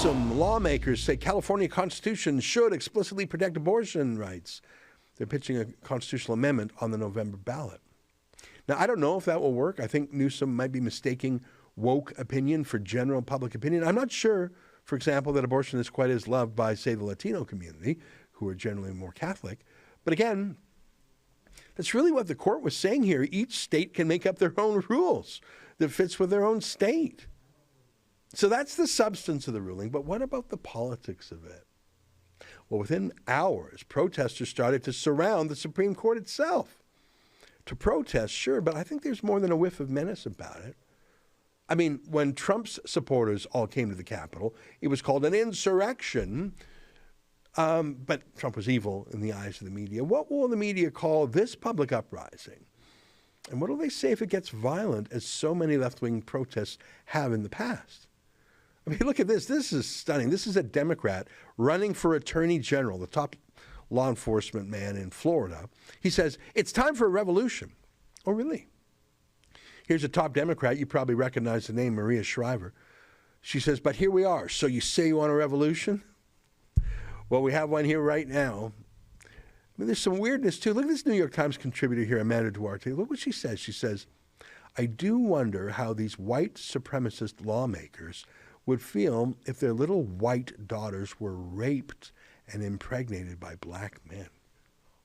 Newsom lawmakers say California Constitution should explicitly protect abortion rights. They're pitching a constitutional amendment on the November ballot. Now, I don't know if that will work. I think Newsom might be mistaking woke opinion for general public opinion. I'm not sure, for example, that abortion is quite as loved by, say, the Latino community, who are generally more Catholic. But again, that's really what the court was saying here. Each state can make up their own rules that fits with their own state. So that's the substance of the ruling. But what about the politics of it? Well, within hours, protesters started to surround the Supreme Court itself. To protest, sure, but I think there's more than a whiff of menace about it. I mean, when Trump's supporters all came to the Capitol, it was called an insurrection, but Trump was evil in the eyes of the media. What will the media call this public uprising? And what will they say if it gets violent, as so many left-wing protests have in the past? I mean, look at this. This is stunning. This is a Democrat running for Attorney General, the top law enforcement man in Florida. He says, it's time for a revolution. Oh, really? Here's a top Democrat. You probably recognize the name, Maria Shriver. She says, but here we are. So you say you want a revolution? Well, we have one here right now. I mean, there's some weirdness, too. Look at this New York Times contributor here, Amanda Duarte. Look what she says. She says, I do wonder how these white supremacist lawmakers would feel if their little white daughters were raped and impregnated by black men.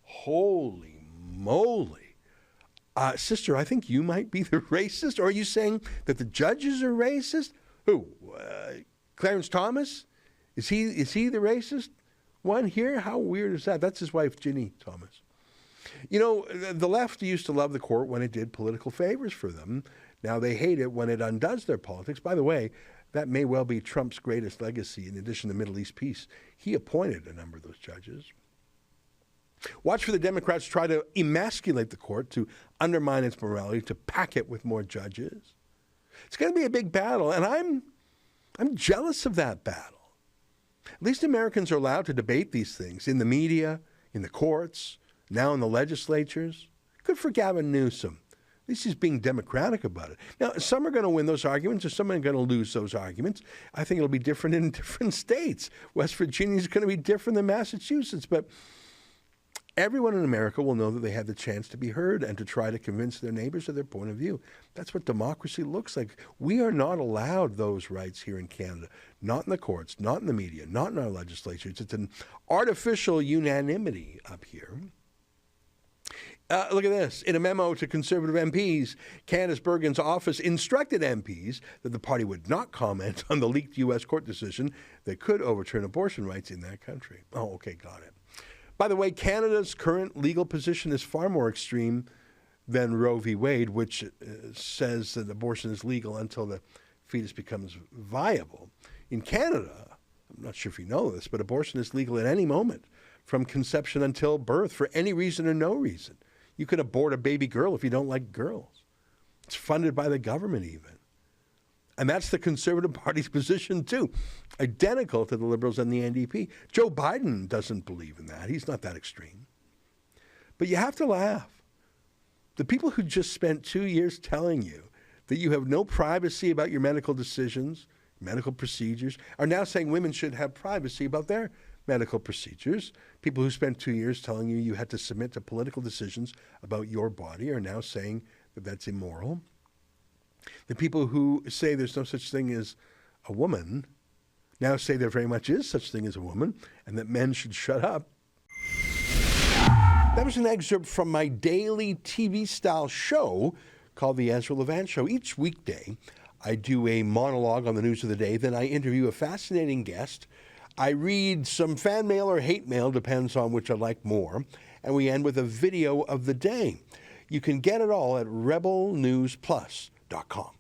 Holy moly. Sister, I think you might be the racist. Or are you saying that the judges are racist? Who? Clarence Thomas? Is he the racist one here? How weird is that? That's his wife, Ginny Thomas. You know, the left used to love the court when it did political favors for them. Now they hate it when it undoes their politics. By the way, that may well be Trump's greatest legacy in addition to Middle East peace. He appointed a number of those judges. Watch for the Democrats try to emasculate the court, to undermine its morality, to pack it with more judges. It's going to be a big battle, and I'm jealous of that battle. At least Americans are allowed to debate these things in the media, in the courts, now in the legislatures. Good for Gavin Newsom. At least he's being democratic about it. Now, some are going to win those arguments, or some are going to lose those arguments. I think it'll be different in different states. West Virginia is going to be different than Massachusetts, but everyone in America will know that they had the chance to be heard and to try to convince their neighbors of their point of view. That's what democracy looks like. We are not allowed those rights here in Canada. Not in the courts, not in the media, not in our legislatures. It's an artificial unanimity up here. Look at this. In a memo to Conservative MPs, Candace Bergen's office instructed MPs that the party would not comment on the leaked U.S. court decision that could overturn abortion rights in that country. Oh, okay, got it. By the way, Canada's current legal position is far more extreme than Roe v. Wade, which says that abortion is legal until the fetus becomes viable. In Canada, I'm not sure if you know this, but abortion is legal at any moment, from conception until birth, for any reason or no reason. You can abort a baby girl if you don't like girls. It's funded by the government even. And that's the Conservative Party's position, too. Identical to the Liberals and the NDP. Joe Biden doesn't believe in that. He's not that extreme. But you have to laugh. The people who just spent 2 years telling you that you have no privacy about your medical decisions, medical procedures, are now saying women should have privacy about their medical procedures. People who spent 2 years telling you you had to submit to political decisions about your body are now saying that that's immoral. The people who say there's no such thing as a woman now say there very much is such thing as a woman and that men should shut up. That was an excerpt from my daily TV-style show called The Ezra Levant Show. Each weekday, I do a monologue on the news of the day. Then I interview a fascinating guest. I read some fan mail or hate mail, depends on which I like more. And we end with a video of the day. You can get it all at rebelnewsplus.com.